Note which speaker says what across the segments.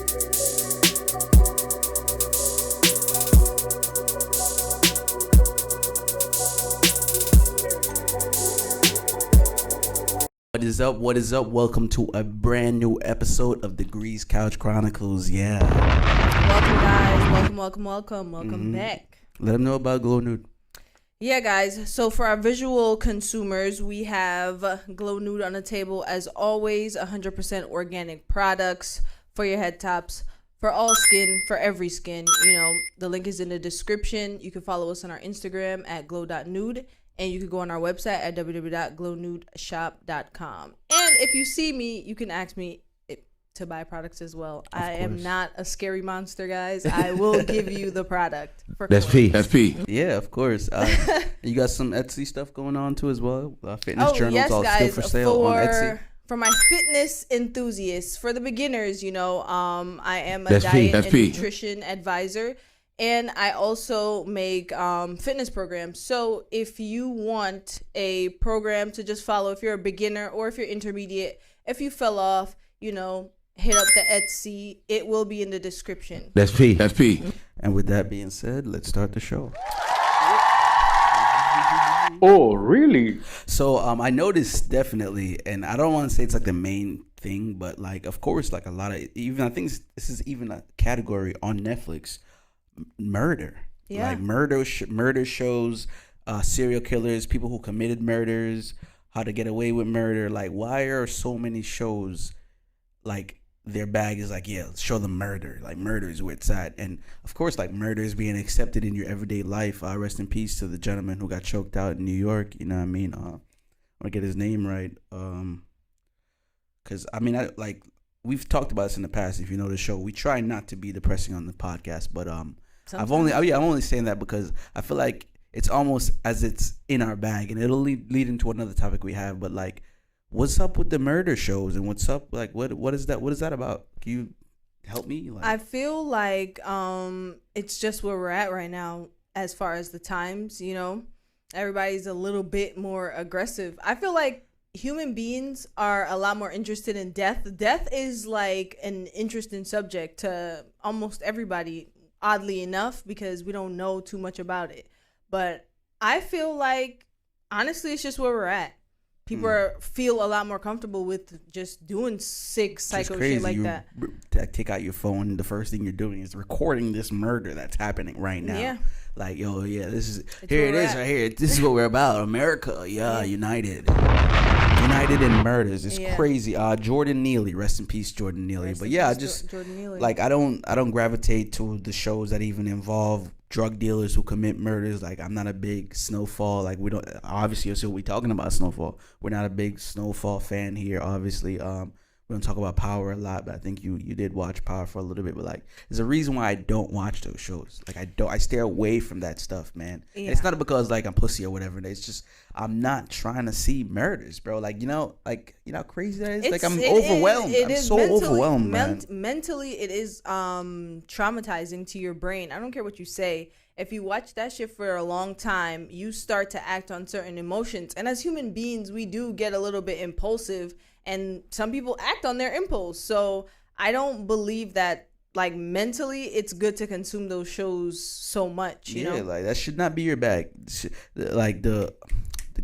Speaker 1: What is up? What is up? Welcome to a brand new episode of Degrees Couch Chronicles. Yeah.
Speaker 2: Welcome, guys. Welcome back.
Speaker 1: Let them know about Glow Nude.
Speaker 2: Yeah, guys. So for our visual consumers, we have Glow Nude on the table. As always, 100% organic products for your head tops, for all skin, for every skin. You know, the link is in the description. You can follow us on our Instagram at glow.nude. And you can go on our website at www.glownudeshop.com. And if you see me, you can ask me to buy products as well. I am not a scary monster, guys. I will give you the product.
Speaker 3: That's P.
Speaker 1: Yeah, of course. You got some Etsy stuff going on too as well. Fitness journals
Speaker 2: yes,
Speaker 1: all
Speaker 2: guys,
Speaker 1: still for sale on Etsy.
Speaker 2: For my fitness enthusiasts, for the beginners, you know, I am a
Speaker 3: That's
Speaker 2: diet and
Speaker 3: P.
Speaker 2: nutrition advisor. And I also make fitness programs. So if you want a program to just follow, if you're a beginner or if you're intermediate, if you fell off, you know, hit up the Etsy. It will be in the description.
Speaker 3: That's P.
Speaker 1: And with that being said, let's start the show.
Speaker 3: Oh, really?
Speaker 1: So I noticed definitely, and I don't want to say it's like the main thing, but like, of course, like a lot of, even I think this is even a category on Netflix. Murder, like murder shows, serial killers, people who committed murders, how to get away with murder. Like, why are so many shows like their bag is like, yeah, show them murder, like murder is where it's at. And of course, like murder is being accepted in your everyday life. Rest in peace to the gentleman who got choked out in New York, you know what I mean? I want to get his name right, because I mean, we've talked about this in the past. If you know the show, we try not to be depressing on the podcast, but I'm only saying that because I feel like it's almost as it's in our bag, and it'll lead into another topic we have. But like, what's up with the murder shows, and what's up? Like, what is that? What is that about? Can you help me? Like,
Speaker 2: I feel like it's just where we're at right now as far as the times. You know, everybody's a little bit more aggressive. I feel like human beings are a lot more interested in death. Death is like an interesting subject to almost everybody, oddly enough, because we don't know too much about it. But I feel like, honestly, it's just where we're at. People feel a lot more comfortable with just doing sick psycho shit like that.
Speaker 1: Take out your phone. The first thing you're doing is recording this murder that's happening right now.
Speaker 2: Yeah.
Speaker 1: Like, yo, yeah, here it is right here. This is what we're about. America, united in murders. It's crazy. Jordan Neely, rest in peace, Jordan Neely. But yeah,
Speaker 2: Jordan Neely.
Speaker 1: Like I don't gravitate to the shows that even involve drug dealers who commit murders. Like, I'm not a big Snowfall. Like, we don't, obviously, you'll see what we're talking about Snowfall. We're not a big Snowfall fan here, obviously. We don't talk about Power a lot, but I think you did watch Power for a little bit. But like, there's a reason why I don't watch those shows. Like, I stay away from that stuff, man. Yeah. It's not because like I'm pussy or whatever. It's just I'm not trying to see murders, bro. Like, you know how crazy that is. Like, I'm overwhelmed. I'm so overwhelmed, man.
Speaker 2: Mentally, it is traumatizing to your brain. I don't care what you say. If you watch that shit for a long time, you start to act on certain emotions. And as human beings, we do get a little bit impulsive. And some people act on their impulse. So I don't believe that, like, mentally it's good to consume those shows so much, you know?
Speaker 1: Like, that should not be your bag. Like, the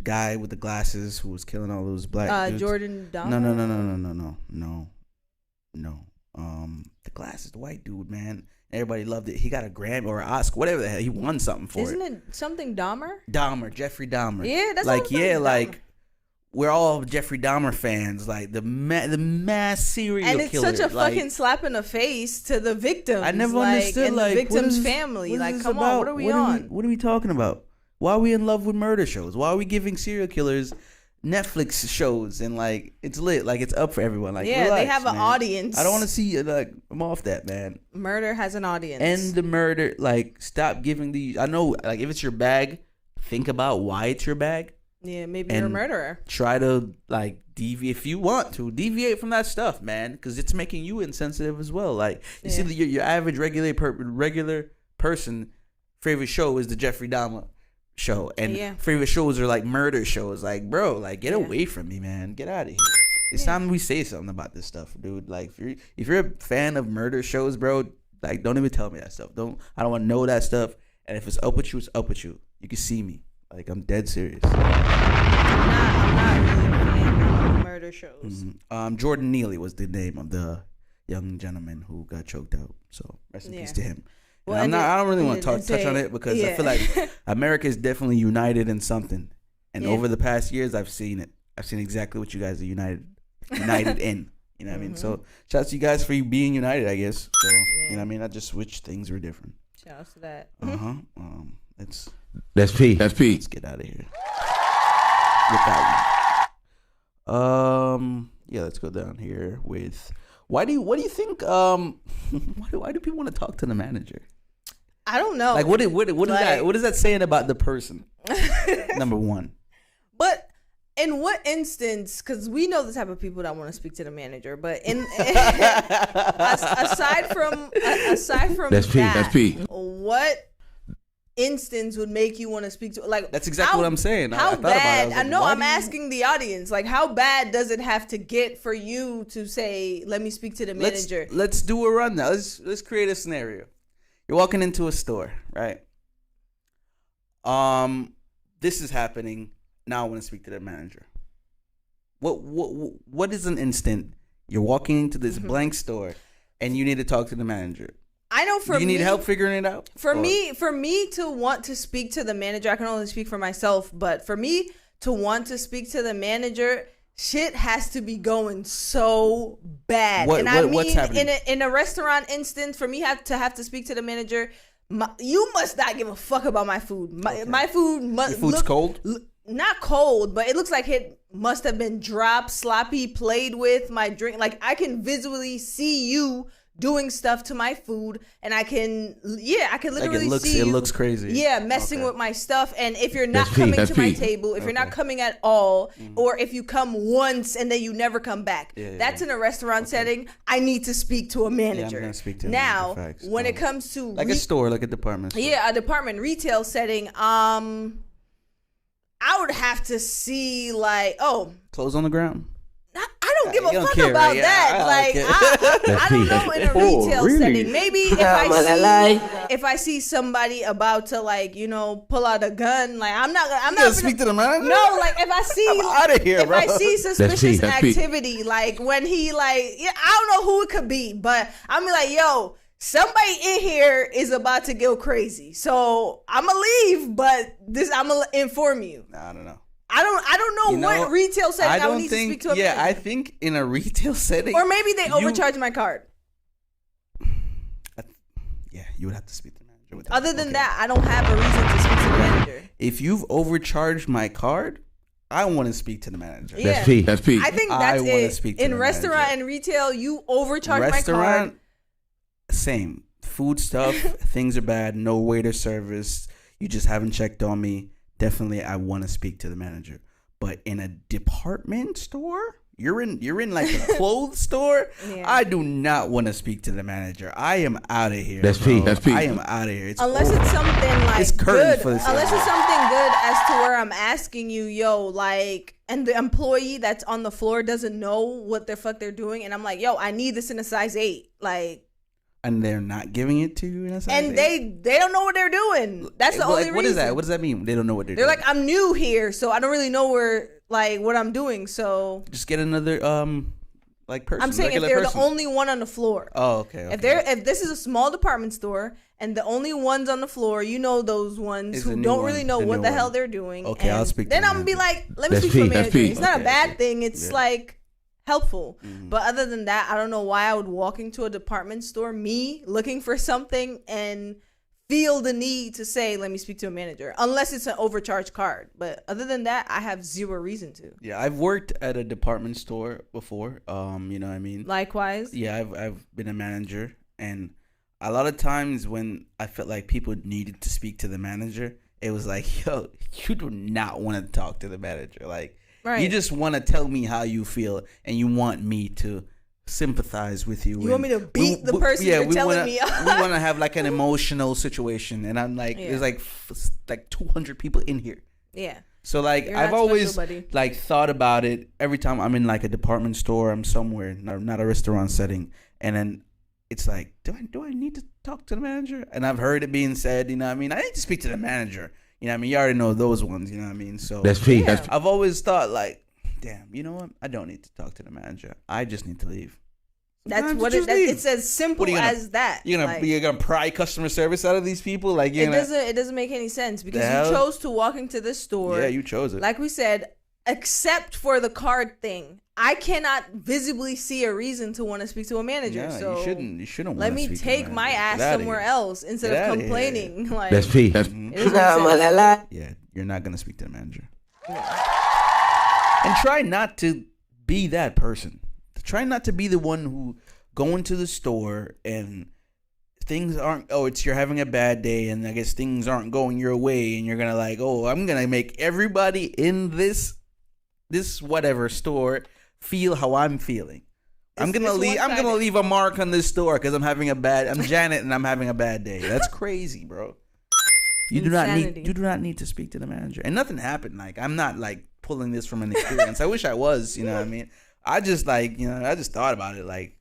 Speaker 1: guy with the glasses who was killing all those black dudes.
Speaker 2: Jordan Dahmer?
Speaker 1: No. The glasses, the white dude, man. Everybody loved it. He got a Grammy or an Oscar, whatever the hell. He won something for
Speaker 2: Isn't it something Dahmer?
Speaker 1: Jeffrey Dahmer.
Speaker 2: Yeah, that's
Speaker 1: like, like, we're all Jeffrey Dahmer fans, like the mass serial killer.
Speaker 2: And it's
Speaker 1: killer.
Speaker 2: such a fucking slap in the face to the victims.
Speaker 1: I never understood,
Speaker 2: and
Speaker 1: like,
Speaker 2: the victim's family. Like, come on, what are we on?
Speaker 1: What are we talking about? Why are we in love with murder shows? Why are we giving serial killers Netflix shows? And like, it's lit, like it's up for everyone. Like,
Speaker 2: yeah,
Speaker 1: relax,
Speaker 2: they have an audience.
Speaker 1: I don't want to see it. Like, I'm off that, man.
Speaker 2: Murder has an audience.
Speaker 1: And the murder, like, stop giving these. I know, like, if it's your bag, think about why it's your bag.
Speaker 2: Yeah, maybe you're a murderer.
Speaker 1: Try to, like, deviate if you want to. Deviate from that stuff, man, because it's making you insensitive as well. Like, you see, your average regular person favorite show is the Jeffrey Dahmer show, and favorite shows are like murder shows. Like, bro, like, get away from me, man. Get out of here. It's time we say something about this stuff, dude. Like, if you're a fan of murder shows, bro, like, don't even tell me that stuff. I don't want to know that stuff. And if it's up with you, it's up with you. You can see me. Like, I'm dead serious.
Speaker 2: I'm not really a fan of murder shows.
Speaker 1: Jordan Neely was the name of the young gentleman who got choked out. So rest in peace to him. Well, I don't really want to touch on it because I feel like America is definitely united in something. And over the past years, I've seen it. I've seen exactly what you guys are united in. You know what I mean? So shout out to you guys for being united, I guess. So you know what I mean? I just wish things were different.
Speaker 2: Shout out to that.
Speaker 3: That's P.
Speaker 1: Let's get out of here. With that one. Yeah, let's go down here with what do you think why do people want to talk to the manager?
Speaker 2: I don't know.
Speaker 1: Like what is that saying about the person? Number one. But
Speaker 2: in what instance, because we know the type of people that want to speak to the manager, but aside from
Speaker 3: that's P.
Speaker 2: What instance would make you want to speak to, like,
Speaker 1: that's exactly what I'm saying.
Speaker 2: How bad? I know. I'm asking the audience, like, how bad does it have to get for you to say, let me speak to the manager?
Speaker 1: Let's do a run now. Let's create a scenario. You're walking into a store, right? This is happening. Now I want to speak to the manager. What is an instant you're walking into this blank store and you need to talk to the manager?
Speaker 2: I know
Speaker 1: Do you need help figuring it out?
Speaker 2: For me to want to speak to the manager, I can only speak for myself, but for me to want to speak to the manager, shit has to be going so bad.
Speaker 1: What's happening?
Speaker 2: In a restaurant instance, for me have to speak to the manager, you must not give a fuck about my food. My food must
Speaker 1: food's cold?
Speaker 2: Not cold, but it looks like it must have been dropped, sloppy, played with. My drink, like, I can visually see you doing stuff to my food, and I can literally see you.
Speaker 1: It looks crazy.
Speaker 2: Yeah, messing with my stuff. And if you're not coming to my table, if you're not coming at all, or if you come once and then you never come back, that's in a restaurant setting. I need to speak to a manager.
Speaker 1: I'm gonna speak to
Speaker 2: now, when it comes to
Speaker 1: like a store, like a department store.
Speaker 2: Yeah, a department retail setting. I would have to see, like,
Speaker 1: clothes on the ground.
Speaker 2: I don't give a fuck about that. I don't know in a retail setting. Maybe if I see somebody about to, like, you know, pull out a gun, like, I'm not gonna
Speaker 1: speak to the manager.
Speaker 2: No, like, if I see
Speaker 1: I'm out of here, bro.
Speaker 2: I see suspicious activity, like when he, like, I don't know who it could be, but I'm like, yo, somebody in here is about to go crazy. So I'm gonna leave, but I'm gonna inform you.
Speaker 1: I don't know.
Speaker 2: I don't know what retail setting I would need to speak to a manager.
Speaker 1: I think in a retail setting,
Speaker 2: or maybe they overcharge my card.
Speaker 1: Yeah, you would have to speak to the manager with that.
Speaker 2: Other than that, I don't have a reason to speak to the manager.
Speaker 1: If you've overcharged my card, I want to speak to the manager.
Speaker 2: Yeah.
Speaker 3: That's P.
Speaker 2: I think that's it. In restaurant and retail, you overcharge my card.
Speaker 1: Same. Food stuff, things are bad, no waiter service, you just haven't checked on me. Definitely I want to speak to the manager. But in a department store, you're in like a clothes store, I do not want to speak to the manager. I am out of here.
Speaker 3: That's P.
Speaker 1: I am out of here.
Speaker 2: Unless it's something like
Speaker 1: it's
Speaker 2: good. Unless it's something good as to where I'm asking you, yo, like, and the employee that's on the floor doesn't know what the fuck they're doing, and I'm like, yo, I need this in a size 8. Like,
Speaker 1: and they're not giving it to you in a size 8?
Speaker 2: And they don't know what they're doing. That's the only reason.
Speaker 1: What is that? What does that mean? They don't know what they're doing.
Speaker 2: They're like, I'm new here, so I don't really know what I'm doing. So
Speaker 1: just get another like person.
Speaker 2: I'm saying if they're the only one on the floor.
Speaker 1: Oh, okay.
Speaker 2: If this is a small department store and the only ones on the floor, you know, those ones who don't really know what the hell they're doing.
Speaker 1: Okay, I'll speak.
Speaker 2: Then I'm gonna be like, let me speak to a manager. It's not a bad thing. It's like helpful. But other than that, I don't know why I would walk into a department store, me looking for something, and feel the need to say, let me speak to a manager, unless it's an overcharged card. But other than that, I have zero reason to.
Speaker 1: Yeah, I've worked at a department store before. You know what I mean?
Speaker 2: Likewise.
Speaker 1: Yeah, I've been a manager, and a lot of times when I felt like people needed to speak to the manager, it was like, yo, you do not want to talk to the manager. Like, you just want to tell me how you feel, and you want me to sympathize with you.
Speaker 2: You want me to beat the person you're telling me?
Speaker 1: We want to have like an emotional situation, and I'm like, there's like 200 people in here.
Speaker 2: Yeah.
Speaker 1: So like I've always like thought about it every time I'm in like a department store, I'm somewhere, not a restaurant setting, and then it's like, do I need to talk to the manager? And I've heard it being said, you know what I mean? I need to speak to the manager. You know what I mean? You already know those ones, you know what I mean? So
Speaker 3: that's Pete.
Speaker 2: Yeah.
Speaker 1: I've always thought like, damn, you know what? I don't need to talk to the manager. I just need to leave.
Speaker 2: That's what it's as simple as that.
Speaker 1: You're gonna pry customer service out of these people? Like
Speaker 2: it doesn't make any sense because you chose to walk into this store.
Speaker 1: Yeah, you chose it.
Speaker 2: Like we said, except for the card thing, I cannot visibly see a reason to want to speak to a manager.
Speaker 1: Yeah,
Speaker 2: so
Speaker 1: you shouldn't.
Speaker 2: Let me take my ass somewhere else instead of complaining. Like
Speaker 3: that's Pete.
Speaker 1: Yeah, you're not gonna speak to the manager. Yeah. And try not to be that person. Try not to be the one who go into the store and things aren't. You're having a bad day, and I guess things aren't going your way, and you're gonna like, I'm gonna make everybody in this whatever store feel how I'm feeling. I'm gonna leave a mark on this store because I'm Janet and I'm having a bad day. That's crazy, bro. You do not need to speak to the manager. And nothing happened. Like I'm not like pulling this from an experience. I wish I was, you know what I mean? I just I just thought about it. Like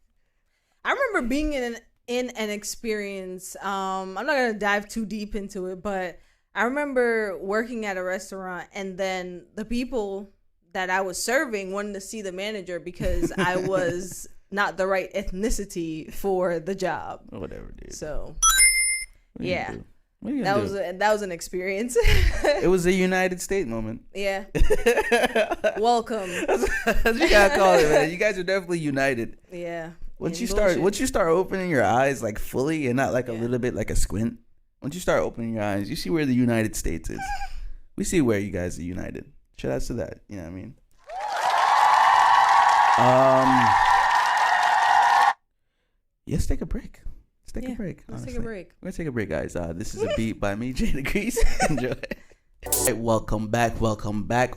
Speaker 2: I remember being in an experience. I'm not gonna dive too deep into it, but I remember working at a restaurant and then the people that I was serving wanted to see the manager because I was not the right ethnicity for the job.
Speaker 1: Whatever, dude.
Speaker 2: So yeah. That was an experience.
Speaker 1: It was a United States moment.
Speaker 2: Yeah. Welcome.
Speaker 1: That's what you gotta call it, man. You guys are definitely united.
Speaker 2: Yeah.
Speaker 1: Once you start opening your eyes like fully and not like a little bit like a squint. Once you start opening your eyes, you see where the United States is. We see where you guys are united. Shout out to that. You know what I mean? Let's take a break. Let's take a break.
Speaker 2: Let's take a break.
Speaker 1: We're gonna take a break, guys. This is a beat by me, Jada Grease. Enjoy. Right, welcome back.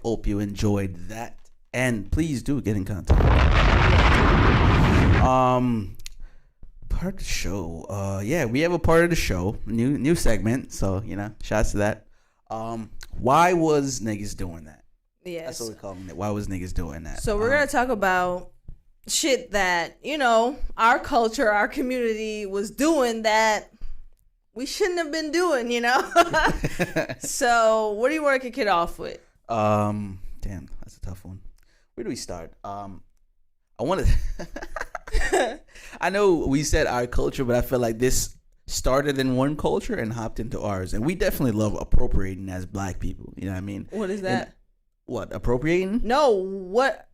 Speaker 1: Hope you enjoyed that, and please do get in contact. Part of the show. We have a part of the show, new segment. So shouts to that. Why was niggas doing that?
Speaker 2: Yes,
Speaker 1: that's what we call it. Why was niggas doing that?
Speaker 2: So we're gonna talk about shit that our culture, our community was doing that we shouldn't have been doing. So what do you want to kick it off with?
Speaker 1: Damn, that's a tough one. Where do we start? I want to. I know we said our culture, but I feel like this started in one culture and hopped into ours, and we definitely love appropriating as Black people. You know what I mean?
Speaker 2: What is that?
Speaker 1: What, appropriating?
Speaker 2: No, what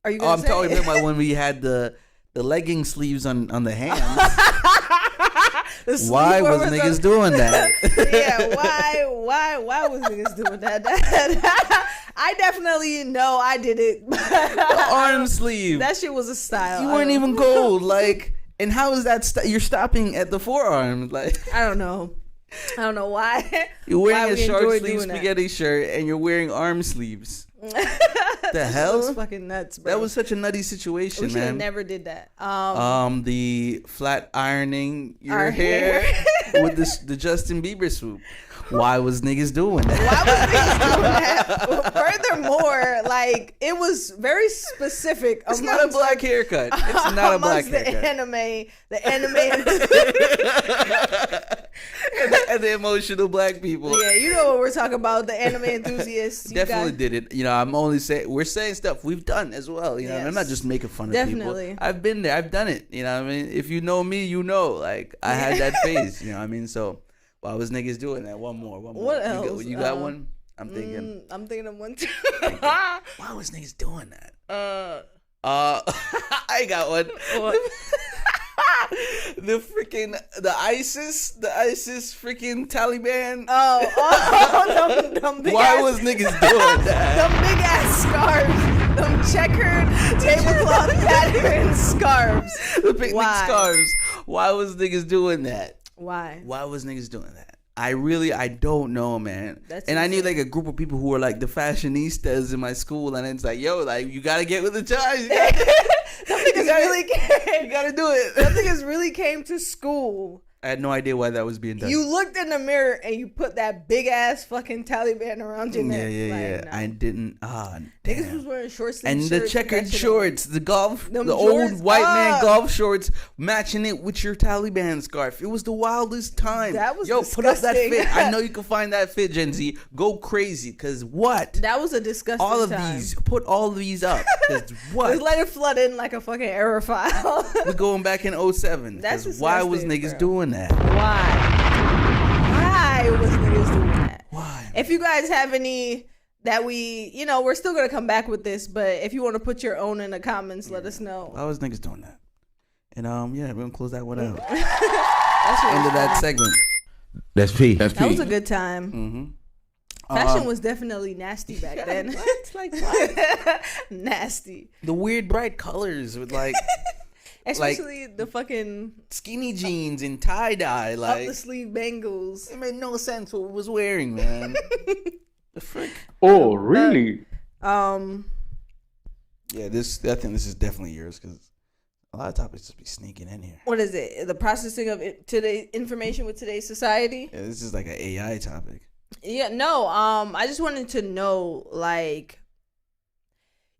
Speaker 2: are you gonna say?
Speaker 1: I'm talking about when we had the legging sleeves on the hands. Why was niggas doing that?
Speaker 2: Yeah, why was niggas doing that? I definitely know I did it.
Speaker 1: The arm sleeve.
Speaker 2: That shit was a style.
Speaker 1: You weren't even cold. Like, and how is that? You're stopping at the forearm. Like,
Speaker 2: I don't know why.
Speaker 1: You're wearing a short sleeve spaghetti shirt and you're wearing arm sleeves. The hell?
Speaker 2: That was fucking nuts, bro.
Speaker 1: That was such a nutty situation,
Speaker 2: we
Speaker 1: man.
Speaker 2: Never did that.
Speaker 1: The flat ironing your hair with the Justin Bieber swoop. Why was niggas doing that?
Speaker 2: Furthermore, like, it was very specific.
Speaker 1: It's not a black haircut. It's not a black haircut.
Speaker 2: The anime
Speaker 1: and the emotional Black people.
Speaker 2: Yeah, you know what we're talking about. The anime enthusiasts.
Speaker 1: Definitely did it. I'm only saying we're saying stuff we've done as well. Yes. I'm not just making fun of people. I've been there. I've done it. I mean, if you know me, like I had that phase. I mean, so. Why was niggas doing that? One more.
Speaker 2: What else?
Speaker 1: You got one? I'm thinking
Speaker 2: of one too.
Speaker 1: Why was niggas doing that? I got one.
Speaker 2: What?
Speaker 1: the ISIS freaking Taliban.
Speaker 2: Them big
Speaker 1: Why was niggas doing that?
Speaker 2: Them big ass scarves. Them checkered tablecloth pattern scarves.
Speaker 1: The picnic scarves. Why was niggas doing that?
Speaker 2: Why
Speaker 1: was niggas doing that? I don't know, man.
Speaker 2: That's
Speaker 1: and insane. I knew like a group of people who were like the fashionistas in my school, and it's like, yo, like you gotta get with the times. You gotta do it.
Speaker 2: Them niggas really came to school
Speaker 1: I had no idea why that was being done.
Speaker 2: You looked in the mirror and you put that big ass fucking Taliban around your neck.
Speaker 1: Yeah.
Speaker 2: No.
Speaker 1: I didn't.
Speaker 2: Niggas was wearing short sleeve
Speaker 1: and
Speaker 2: shirts
Speaker 1: the checkered
Speaker 2: and
Speaker 1: shorts, the
Speaker 2: Them
Speaker 1: old white man
Speaker 2: up.
Speaker 1: golf shorts, matching it with your Taliban scarf. It was the wildest time.
Speaker 2: That was
Speaker 1: put up that
Speaker 2: disgusting.
Speaker 1: fit. I know you can find that fit, Gen Z. Go crazy, cause what?
Speaker 2: That was a disgusting
Speaker 1: All of
Speaker 2: time.
Speaker 1: these, put all of these up. Cause what?
Speaker 2: Just let it flood in like a fucking error file.
Speaker 1: We're going back in 07.
Speaker 2: That's
Speaker 1: Cause why was
Speaker 2: disgusting,
Speaker 1: niggas
Speaker 2: bro.
Speaker 1: doing that?
Speaker 2: Why was niggas doing that?
Speaker 1: Why?
Speaker 2: If you guys have any that we're still gonna come back with this, but if you want to put your own in the comments, let us know.
Speaker 1: Why was niggas doing that? And we're gonna close that one out.
Speaker 2: That's
Speaker 1: End of that segment.
Speaker 3: That's P.
Speaker 2: That was a good time.
Speaker 1: Mm-hmm.
Speaker 2: Fashion was definitely nasty back then.
Speaker 1: what?
Speaker 2: Nasty.
Speaker 1: The weird bright colors with
Speaker 2: Especially the fucking
Speaker 1: skinny jeans and tie dye,
Speaker 2: up the sleeve bangles.
Speaker 1: it made no sense what we was wearing, man. The frick.
Speaker 3: Oh, really?
Speaker 1: Yeah, I think this is definitely yours because a lot of topics just be sneaking in here.
Speaker 2: What is it? The processing of today information with today's society?
Speaker 1: Yeah, this is like an AI topic.
Speaker 2: Yeah, no. I just wanted to know, like,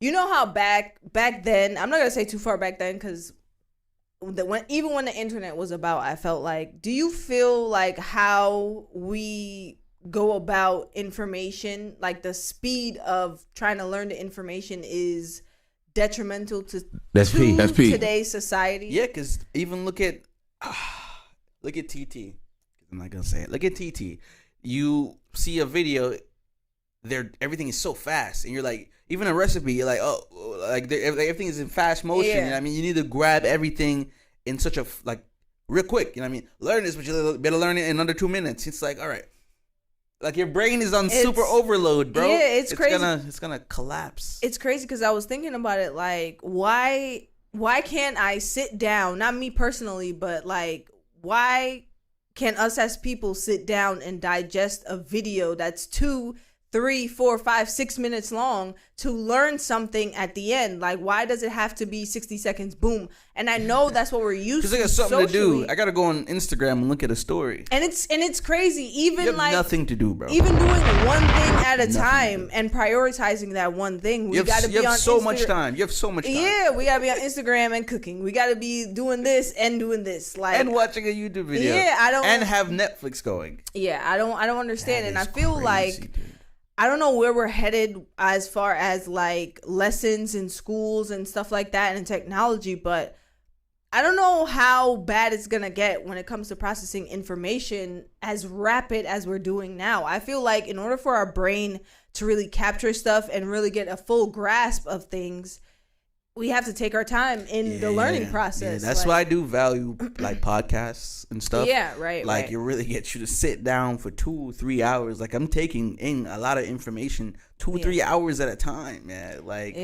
Speaker 2: you know how back then, I'm not gonna say too far back then, because even when the internet was about, I felt like, do you feel like how we go about information, like the speed of trying to learn the information, is detrimental to today's society?
Speaker 1: Yeah, because even look at TT. I'm not gonna say it. Look at TT. You see a video, everything is so fast, and you're like, even a recipe, you're like, oh, like everything is in fast motion.
Speaker 2: Yeah.
Speaker 1: You know what I mean? You need to grab everything in such a real quick. You know what I mean? Learn this, but you better learn it in under 2 minutes. It's like, all right, like your brain is on super overload, bro.
Speaker 2: Yeah, it's crazy.
Speaker 1: It's gonna collapse.
Speaker 2: It's crazy because I was thinking about it, like, why can't I sit down? Not me personally, but like, why can us as people sit down and digest a video that's 2, 3, 4, 5, 6 minutes long to learn something at the end? Like, why does it have to be 60 seconds? Boom. And I know that's what we're used to.
Speaker 1: Because I got something
Speaker 2: socially.
Speaker 1: to do. I gotta go on Instagram and look at a story.
Speaker 2: And it's crazy. Even
Speaker 1: You have
Speaker 2: like
Speaker 1: nothing to do, bro.
Speaker 2: Even doing one thing at a
Speaker 1: Nothing
Speaker 2: time and prioritizing that one thing. We gotta be on
Speaker 1: You have so
Speaker 2: Instagram.
Speaker 1: much time. You have so much time.
Speaker 2: Yeah, we gotta be on Instagram and cooking. We gotta be doing this and doing this, like,
Speaker 1: And watching a YouTube video.
Speaker 2: Yeah, I don't.
Speaker 1: And have Netflix going.
Speaker 2: Yeah, I don't understand,
Speaker 1: That
Speaker 2: and I
Speaker 1: is
Speaker 2: feel
Speaker 1: crazy,
Speaker 2: like
Speaker 1: dude.
Speaker 2: I don't know where we're headed as far as like lessons in schools and stuff like that and technology, but I don't know how bad it's gonna get when it comes to processing information as rapid as we're doing now. I feel like in order for our brain to really capture stuff and really get a full grasp of things, we have to take our time in the learning process.
Speaker 1: Yeah, that's why I do value like podcasts and stuff.
Speaker 2: Yeah, right.
Speaker 1: Like
Speaker 2: right.
Speaker 1: it really gets you to sit down for 2-3 hours. Like I'm taking in a lot of information 2-3 hours at a time, man. Like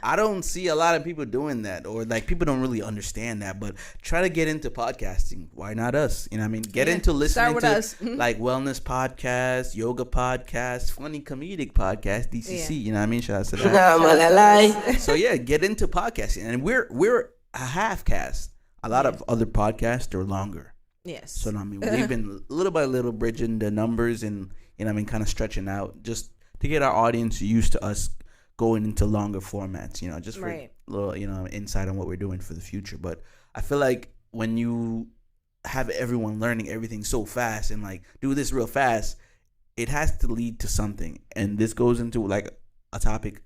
Speaker 1: I don't see a lot of people doing that, or like people don't really understand that. But try to get into podcasting. Why not us? You know what I mean? Get into listening to
Speaker 2: us.
Speaker 1: like wellness podcasts, yoga podcasts, funny comedic podcasts, DCC. You know what I mean? Shout out to that. So yeah, get into podcasting, and we're a half cast. A lot of other podcasts are longer.
Speaker 2: Yes.
Speaker 1: So I mean, we've been little by little bridging the numbers, and you know, I mean, kind of stretching out just to get our audience used to us going into longer formats. You know, just for a little, insight on what we're doing for the future. But I feel like when you have everyone learning everything so fast and like do this real fast, it has to lead to something. And this goes into like a topic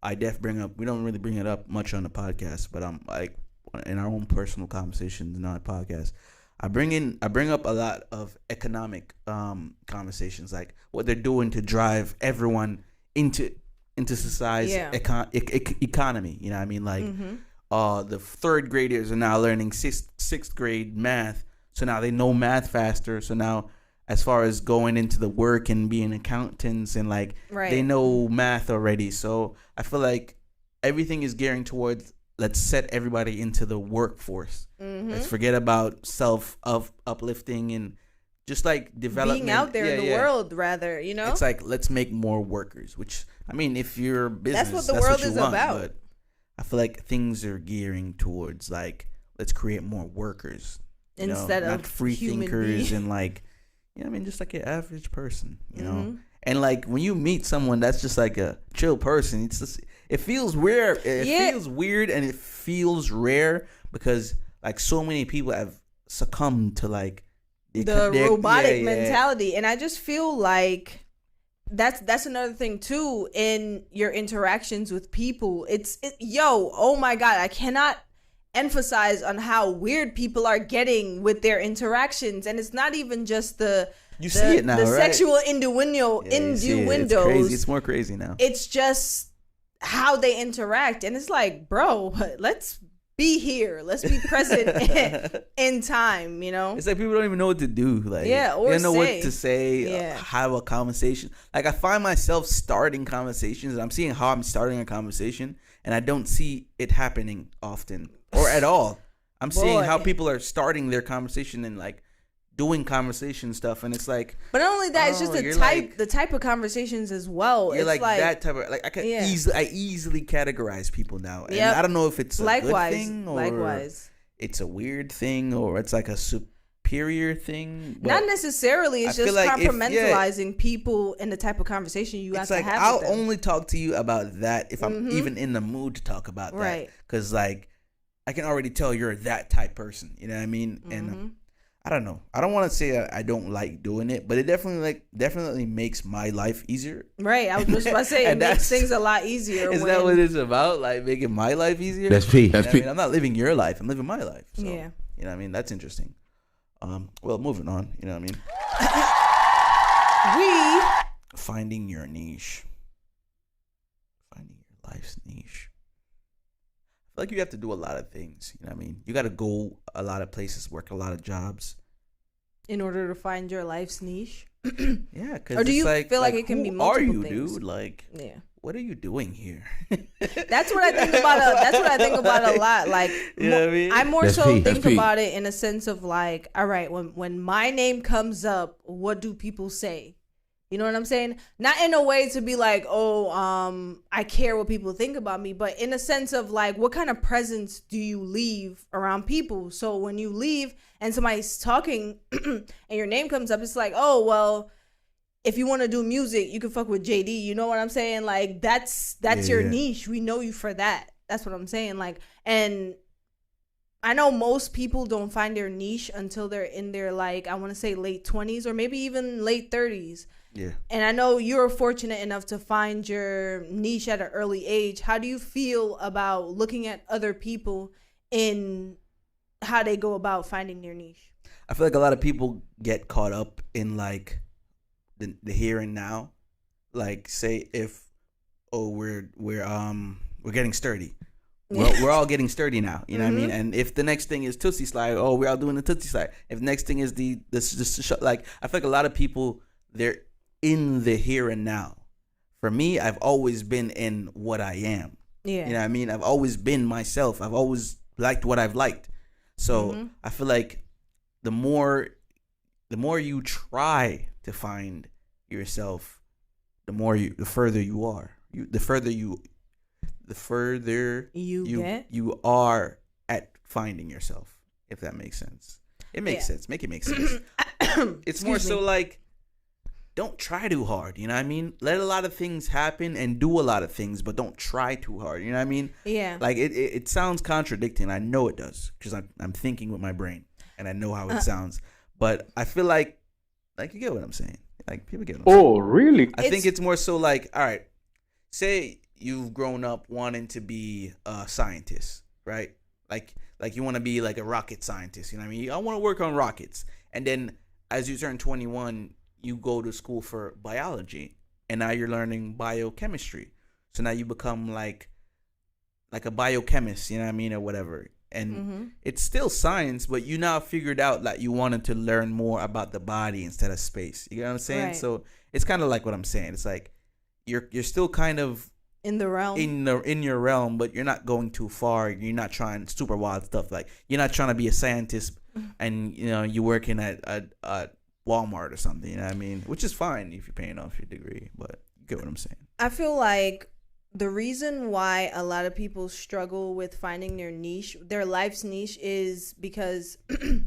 Speaker 1: I bring up. We don't really bring it up much on the podcast, but like in our own personal conversations, not podcast. I bring up a lot of economic conversations, like what they're doing to drive everyone into society's economy. You know what I mean? Like the third graders are now learning sixth grade math, so now they know math faster. So now, as far as going into the work and being accountants and like they know math already. So I feel like everything is gearing towards, let's set everybody into the workforce. Let's forget about uplifting and just like development.
Speaker 2: Being out there in the world, rather, you know?
Speaker 1: It's like, let's make more workers, which, I mean, if you're a business,
Speaker 2: that's what the world is about.
Speaker 1: But I feel like things are gearing towards like, let's create more workers.
Speaker 2: instead
Speaker 1: not
Speaker 2: of
Speaker 1: free
Speaker 2: human
Speaker 1: thinkers
Speaker 2: being.
Speaker 1: and like, I mean, just like an average person, And like when you meet someone that's just like a chill person, it's just it feels weird. It feels weird and it feels rare because like so many people have succumbed to like
Speaker 2: the robotic mentality, and I just feel like that's another thing too in your interactions with people. Oh my god, I cannot emphasize on how weird people are getting with their interactions, and it's not even just
Speaker 1: see it now,
Speaker 2: the
Speaker 1: right?
Speaker 2: sexual innuendos.
Speaker 1: It's crazy. It's more crazy now.
Speaker 2: It's just how they interact, and it's like, bro, let's be here. Let's be present in time.
Speaker 1: It's like people don't even know what to do. Like,
Speaker 2: or
Speaker 1: they don't know what to say.
Speaker 2: Yeah.
Speaker 1: Have a conversation. Like I find myself starting conversations, and I'm seeing how I'm starting a conversation, and I don't see it happening often or at all. I'm seeing how people are starting their conversation and like doing conversation stuff, and it's like,
Speaker 2: but not only that, it's just the type of conversations as well.
Speaker 1: You're
Speaker 2: it's
Speaker 1: like that type of like I easily categorize people now, and I don't know if it's a good thing or it's a weird thing or it's like a superior thing.
Speaker 2: Not necessarily. It's just like compartmentalizing people in the type of conversation you have to have.
Speaker 1: I'll only talk to you about that if I'm even in the mood to talk about that, because like I can already tell you're that type person. You know what I mean? And I don't know. I don't want to say I don't like doing it, but it definitely makes my life easier.
Speaker 2: Right. I was just about to say it makes things a lot easier.
Speaker 1: Is that what it's about? Like making my life easier?
Speaker 3: That's P.
Speaker 1: I mean, I'm not living your life. I'm living my life. So,
Speaker 2: yeah.
Speaker 1: You know what I mean? That's interesting. Well, moving on. You know what
Speaker 2: I mean?
Speaker 1: Finding your niche. Finding your life's niche. I feel like you have to do a lot of things. You know what I mean? You got to go a lot of places, work a lot of jobs.
Speaker 2: In order to find your life's niche?
Speaker 1: Yeah.
Speaker 2: Or do you feel like it can be multiple things?
Speaker 1: Dude? Like, what are you doing here?
Speaker 2: That's what I think about. That's what I think about a lot. Like,
Speaker 1: you know what I mean?
Speaker 2: I more so think about it in a sense of like, all right, when my name comes up, what do people say? You know what I'm saying? Not in a way to be like, I care what people think about me, but in a sense of like, what kind of presence do you leave around people? So when you leave and somebody's talking and your name comes up, it's like, oh, well, if you want to do music, you can fuck with JD. You know what I'm saying? Like, that's your niche. We know you for that. That's what I'm saying. Like, and I know most people don't find their niche until they're in their, like, I want to say late 20s or maybe even late 30s.
Speaker 1: Yeah.
Speaker 2: And I know you're fortunate enough to find your niche at an early age. How do you feel about looking at other people in how they go about finding their niche?
Speaker 1: I feel like a lot of people get caught up in like the here and now. Like, say if we're getting sturdy. We're all getting sturdy now, you know what I mean? And if the next thing is Tootsie Slide, we're all doing the Tootsie Slide. If the next thing is like, I feel like a lot of people, they're in the here and now. For me, I've always been in what I am.
Speaker 2: Yeah.
Speaker 1: You know what I mean? I've always been myself. I've always liked what I've liked. So I feel like the more you try to find yourself, the further you are. The further you are at finding yourself, if that makes sense. It makes sense. Make it make sense. It's more so like, don't try too hard, you know what I mean? Let a lot of things happen and do a lot of things, but don't try too hard, you know what I mean?
Speaker 2: Yeah.
Speaker 1: Like, it sounds contradicting. I know it does, because I'm thinking with my brain, and I know how it sounds. But I feel like you get what I'm saying. Like, people get what I'm saying.
Speaker 3: Oh, really?
Speaker 1: I think it's more so like, all right, say you've grown up wanting to be a scientist, right? Like you want to be like a rocket scientist, you know what I mean? I want to work on rockets. And then as you turn 21, you go to school for biology, and now you're learning biochemistry. So now you become like a biochemist, you know what I mean, or whatever. And it's still science, but you now figured out that you wanted to learn more about the body instead of space. You know what I'm saying?
Speaker 2: Right.
Speaker 1: So it's kind of like what I'm saying. It's like you're still kind of
Speaker 2: in the realm,
Speaker 1: in your realm, but you're not going too far. You're not trying super wild stuff. Like, you're not trying to be a scientist, and you're working at Walmart or something, you know what I mean? Which is fine if you're paying off your degree, but you get what I'm saying.
Speaker 2: I feel like the reason why a lot of people struggle with finding their niche, their life's niche, is because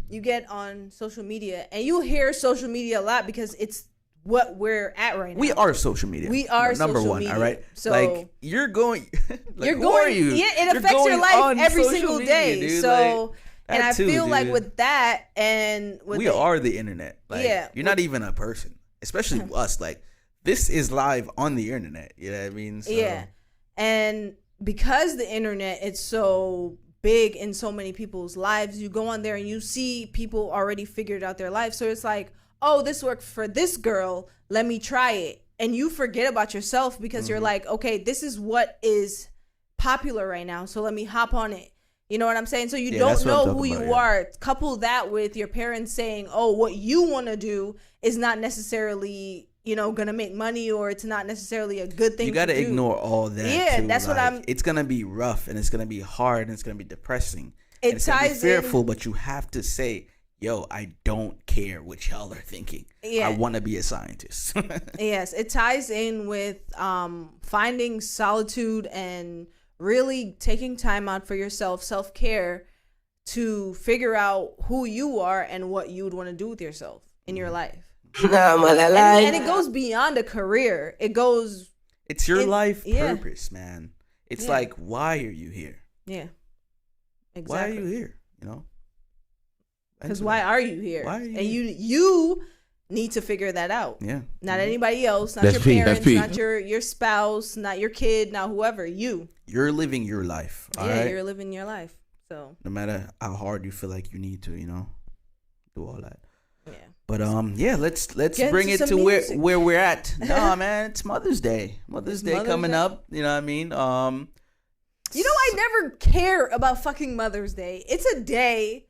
Speaker 2: you get on social media and you hear social media a lot because it's what we're at right now.
Speaker 1: We are social media.
Speaker 2: We are
Speaker 1: number
Speaker 2: social
Speaker 1: one.
Speaker 2: media.
Speaker 1: All right.
Speaker 2: So
Speaker 1: like you're going. Like,
Speaker 2: you're
Speaker 1: who are
Speaker 2: going.
Speaker 1: you?
Speaker 2: Yeah, it
Speaker 1: You're
Speaker 2: affects your
Speaker 1: going
Speaker 2: life
Speaker 1: on
Speaker 2: every
Speaker 1: social
Speaker 2: single
Speaker 1: media,
Speaker 2: day.
Speaker 1: dude.
Speaker 2: So,
Speaker 1: Like,
Speaker 2: and I
Speaker 1: too,
Speaker 2: feel like
Speaker 1: dude.
Speaker 2: with that and with
Speaker 1: we are the internet. Like,
Speaker 2: Yeah.
Speaker 1: You're not even a person, especially us. Like, this is live on the internet. You know what I mean? So,
Speaker 2: yeah, and because the internet is so big in so many people's lives, you go on there and you see people already figured out their life. So it's like, oh, this worked for this girl. Let me try it. And you forget about yourself because you're like, okay, this is what is popular right now. So let me hop on it. You know what I'm saying? So you don't know who you are. Couple that with your parents saying, oh, what you want to do is not necessarily, going to make money, or it's not necessarily a good thing.
Speaker 1: You got to ignore all that.
Speaker 2: Yeah,
Speaker 1: too.
Speaker 2: that's what I'm.
Speaker 1: It's going to be rough and it's going to be hard and it's going to be depressing.
Speaker 2: It ties in.
Speaker 1: Fearful, but you have to say, yo, I don't care what y'all are thinking.
Speaker 2: Yeah.
Speaker 1: I want to be a scientist.
Speaker 2: Yes, it ties in with finding solitude and really taking time out for yourself, self-care, to figure out who you are and what you would want to do with yourself in your life. And it goes beyond a career. It goes.
Speaker 1: It's your life purpose, man. It's like, why are you here?
Speaker 2: Yeah. Exactly.
Speaker 1: Why are you here?
Speaker 2: Because why are you here?
Speaker 1: Why are you
Speaker 2: and you need to figure that out.
Speaker 1: Yeah.
Speaker 2: Not anybody else. Not
Speaker 3: That's
Speaker 2: your
Speaker 3: That's
Speaker 2: parents. Not your spouse. Not your kid. Not whoever.
Speaker 1: You're living your life. All right?
Speaker 2: You're living your life. So
Speaker 1: no matter how hard you feel like you need to, do all that.
Speaker 2: Yeah.
Speaker 1: But let's
Speaker 2: Get
Speaker 1: bring it to
Speaker 2: music.
Speaker 1: where we're at. Nah, man, it's Mother's Day. Mother's Day coming
Speaker 2: Day.
Speaker 1: up. You know what I mean?
Speaker 2: I never care about fucking Mother's Day. It's a day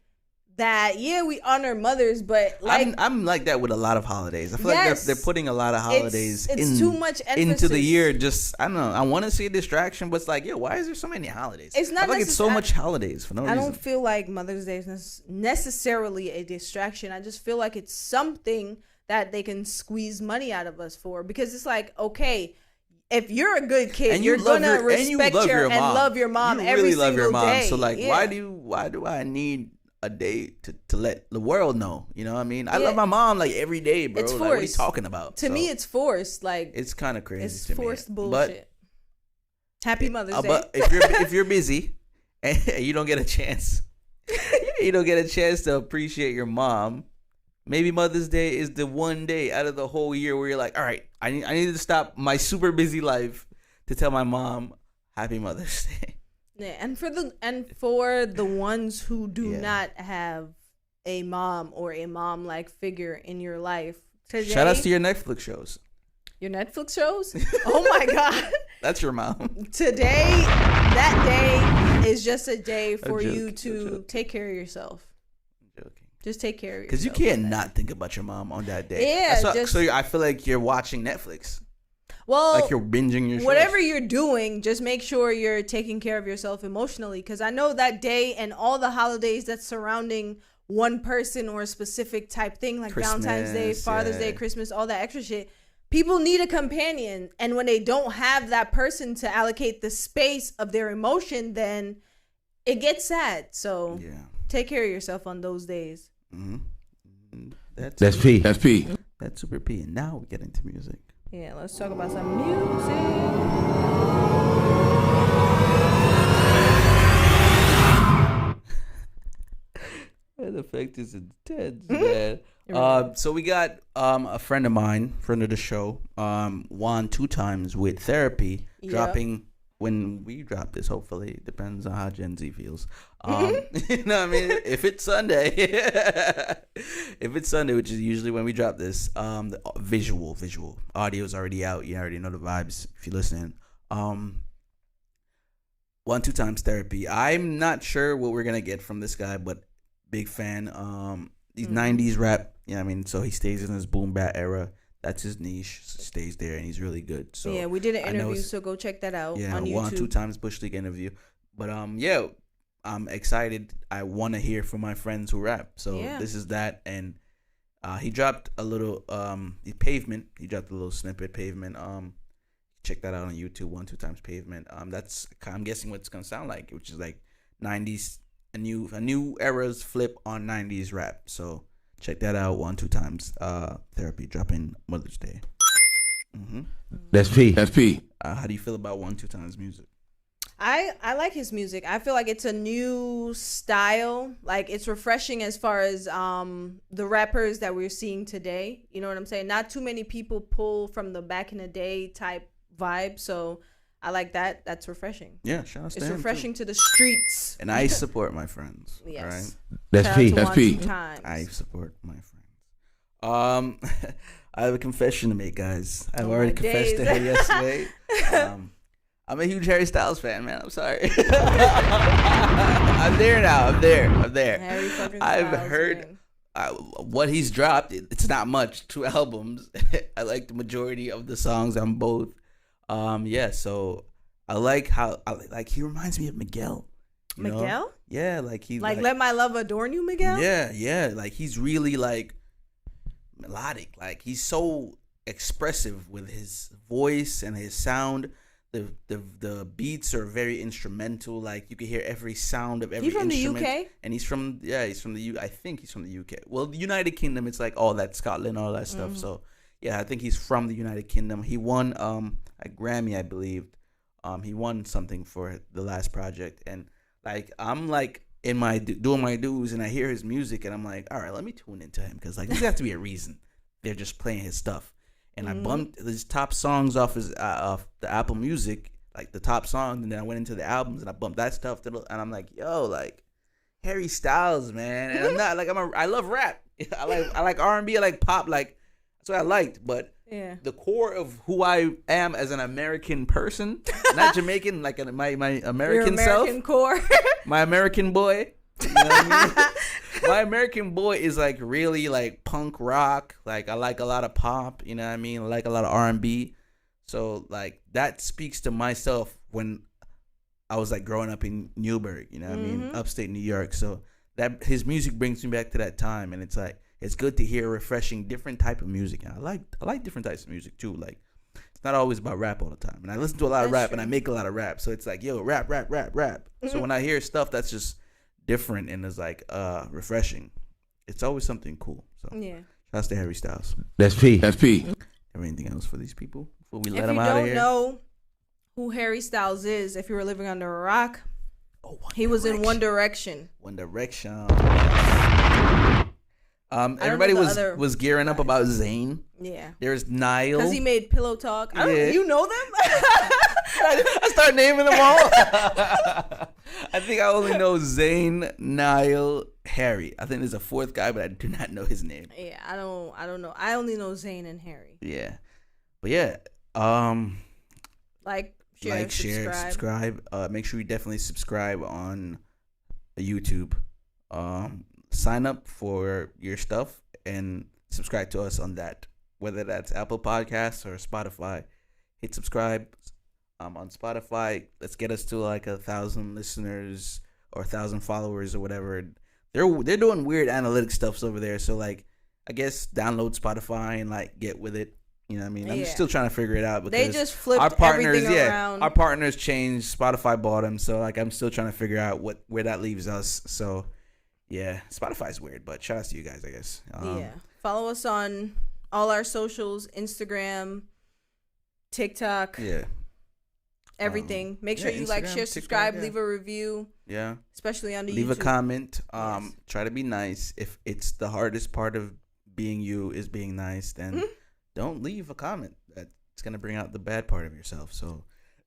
Speaker 2: that we honor mothers, but like
Speaker 1: I'm like that with a lot of holidays. I feel like they're putting a lot of holidays
Speaker 2: it's too much emphasis
Speaker 1: into the year. Just I don't know. I want to see a distraction, but it's like, why is there so many holidays?
Speaker 2: It's not
Speaker 1: I feel like it's so much holidays for no reason.
Speaker 2: I don't feel like Mother's Day is necessarily a distraction. I just feel like it's something that they can squeeze money out of us for, because it's like, okay, if you're a good kid, you're gonna respect and love your mom
Speaker 1: you
Speaker 2: every
Speaker 1: really
Speaker 2: single
Speaker 1: love your mom.
Speaker 2: day.
Speaker 1: So like, why do I need a day to let the world know? You know what I mean? I love my mom like every day, bro.
Speaker 2: It's
Speaker 1: like,
Speaker 2: forced.
Speaker 1: what are you talking about?
Speaker 2: To me, it's forced. Like,
Speaker 1: it's kind of crazy.
Speaker 2: It's
Speaker 1: to
Speaker 2: forced
Speaker 1: me.
Speaker 2: bullshit. Happy Mother's Day.
Speaker 1: But if you're busy and you don't get a chance, to appreciate your mom. Maybe Mother's Day is the one day out of the whole year where you're like, all right, I need to stop my super busy life to tell my mom Happy Mother's Day.
Speaker 2: Yeah, and for the ones who do not have a mom or a mom-like figure in your life today,
Speaker 1: shout outs to your Netflix shows.
Speaker 2: Your Netflix shows? Oh my God.
Speaker 1: That's your mom.
Speaker 2: Today, that day is just a day for you to take care of yourself.
Speaker 1: I'm joking.
Speaker 2: Just take care of yourself.
Speaker 1: Because you can't not think about your mom on that day.
Speaker 2: Yeah.
Speaker 1: So I feel like you're watching Netflix.
Speaker 2: Well,
Speaker 1: like you're binging your shows.
Speaker 2: Whatever you're doing, just make sure you're taking care of yourself emotionally. Because I know that day and all the holidays that's surrounding one person or a specific type thing, like
Speaker 1: Christmas,
Speaker 2: Valentine's Day, Father's Day, Christmas, all that extra shit. People need a companion. And when they don't have that person to allocate the space of their emotion, then it gets sad. So take care of yourself on those days.
Speaker 1: Mm-hmm.
Speaker 3: That's P. That's P.
Speaker 1: That's super P. And now we get into music.
Speaker 2: Yeah, let's talk about some music.
Speaker 1: That effect is intense, man. So we got a friend of the show, Juan 2 times with Therapy, dropping when we drop this. Hopefully, it depends on how Gen Z feels. You know what I mean? If it's Sunday, which is usually when we drop this, the visual audio is already out. You already know the vibes if you're listening. 1 2 times Therapy. I'm not sure what we're gonna get from this guy, but big fan. These 90s rap. Yeah, I mean, so he stays in his boom bap era. That's his niche. Stays there, and he's really good. So
Speaker 2: yeah, we did an interview, so go check that out on YouTube.
Speaker 1: 1 2 times Bush League interview. But I'm excited. I want to hear from my friends who rap. So this is that, and he dropped a little Pavement. He dropped a little snippet, Pavement. check that out on YouTube. 1-2 times Pavement. That's I'm guessing what it's gonna sound like, which is like 90s, a new era's flip on 90s rap. So check that out. 1-2 times Therapy dropping Mother's Day. Mm-hmm.
Speaker 3: That's P. That's P.
Speaker 1: How do you feel about 1-2 times music?
Speaker 2: I like his music. I feel like it's a new style. Like it's refreshing as far as the rappers that we're seeing today. You know what I'm saying? Not too many people pull from the back in the day type vibe. So I like that. That's refreshing.
Speaker 1: Yeah, shout out to
Speaker 2: It's
Speaker 1: him
Speaker 2: refreshing
Speaker 1: too.
Speaker 2: to the streets.
Speaker 1: And I support my friends.
Speaker 2: Yes.
Speaker 1: All right?
Speaker 3: That's
Speaker 2: Shout
Speaker 3: P.
Speaker 2: out to
Speaker 3: That's P.
Speaker 2: 1-2
Speaker 1: I
Speaker 2: times.
Speaker 1: support my friends. I have a confession to make, guys. I've
Speaker 2: Oh,
Speaker 1: already
Speaker 2: my
Speaker 1: confessed to
Speaker 2: days.
Speaker 1: her yesterday. I'm a huge Harry Styles fan, man. I'm sorry. I'm there now. I'm there.
Speaker 2: Harry fucking
Speaker 1: I've
Speaker 2: Styles,
Speaker 1: heard
Speaker 2: man.
Speaker 1: what he's dropped. It's not much. 2 albums. I like the majority of the songs on both. Yeah. So I like how he reminds me of Miguel. You know?
Speaker 2: Miguel?
Speaker 1: Yeah, like he's
Speaker 2: Like Let My Love Adorn You, Miguel?
Speaker 1: Yeah. Like he's really like melodic. Like he's so expressive with his voice and his sound. The beats are very instrumental. Like you can hear every sound of every
Speaker 2: He's from
Speaker 1: instrument.
Speaker 2: the UK?
Speaker 1: And he's from the I think he's from the UK. Well, the United Kingdom, it's like all that Scotland, all that stuff. So yeah, I think he's from the United Kingdom. He won a Grammy, I believe. He won something for the last project, and like I'm like in my doing my dues, and I hear his music, and I'm like, all right, let me tune into him because like there's got to be a reason they're just playing his stuff. And I bumped his top songs off off the Apple Music, like the top songs, and then I went into the albums and I bumped that stuff. And I'm like, yo, like Harry Styles, man. And I'm not like I love rap. I like R&B. I like pop. Like that's what I liked. But
Speaker 2: Yeah.
Speaker 1: the core of who I am as an American person, not Jamaican, like my American
Speaker 2: Your
Speaker 1: self,
Speaker 2: American core.
Speaker 1: my American boy. You know what I mean? My American boy is like really like punk rock. Like I like a lot of pop. You know what I mean? I like a lot of R&B. So like that speaks to myself when I was like growing up in Newburgh. You know what I mean? Upstate New York. So that his music brings me back to that time, and it's like it's good to hear refreshing, different type of music. And I like different types of music too. Like it's not always about rap all the time. And I listen to a lot of rap, and I make a lot of rap. So it's like yo, rap. So when I hear stuff that's just different and is like refreshing, it's always something cool. So
Speaker 2: Yeah.
Speaker 1: shouts to Harry Styles.
Speaker 3: That's P. That's P.
Speaker 1: Have anything else for these people before we
Speaker 2: If
Speaker 1: let
Speaker 2: you
Speaker 1: them out of
Speaker 2: don't
Speaker 1: here?
Speaker 2: know who Harry Styles is, if you were living under a rock,
Speaker 1: One
Speaker 2: he was in
Speaker 1: Direction.
Speaker 2: One Direction.
Speaker 1: One Direction.
Speaker 2: know
Speaker 1: Everybody
Speaker 2: the
Speaker 1: was
Speaker 2: other
Speaker 1: gearing up about Zayn.
Speaker 2: Yeah.
Speaker 1: There's Niall.
Speaker 2: Because he made Pillow Talk.
Speaker 1: Yeah.
Speaker 2: You know them?
Speaker 1: I start naming them all. I think I only know Zayn, Niall, Harry. I think there's a 4th guy, but I do not know his name.
Speaker 2: Yeah, I don't know. I only know Zayn and Harry.
Speaker 1: Yeah, but yeah,
Speaker 2: Like, share,
Speaker 1: subscribe. Make sure you definitely subscribe on YouTube. Sign up for your stuff and subscribe to us on that, whether that's Apple Podcasts or Spotify. Hit subscribe. On Spotify, let's get us to like 1,000 listeners or 1,000 followers or whatever. They're doing weird analytic stuffs over there. So like, I guess download Spotify and like get with it. You know what I mean? I'm still trying to figure it out because
Speaker 2: they just flipped
Speaker 1: our partners,
Speaker 2: everything around.
Speaker 1: Our partners changed. Spotify bought them, so like I'm still trying to figure out where that leaves us. So yeah, Spotify's weird, but shout out to you guys, I guess.
Speaker 2: Yeah. Follow us on all our socials, Instagram, TikTok.
Speaker 1: Yeah.
Speaker 2: Everything. Make sure you like,
Speaker 1: Instagram,
Speaker 2: share, subscribe,
Speaker 1: TikTok,
Speaker 2: leave a review,
Speaker 1: Yeah.
Speaker 2: especially on the
Speaker 1: Leave
Speaker 2: YouTube.
Speaker 1: a comment.
Speaker 2: Yes.
Speaker 1: Try to be nice. If it's the hardest part of being you is being nice, then don't leave a comment. That's gonna bring out the bad part of yourself. So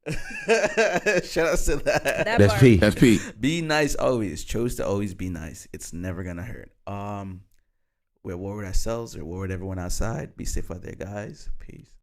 Speaker 1: shout out to that.
Speaker 2: That
Speaker 3: That's
Speaker 2: part.
Speaker 3: P. That's P.
Speaker 1: Be nice always. Chose to always be nice. It's never gonna hurt. We're at war with ourselves. We're at war with everyone outside. Be safe out there, guys. Peace.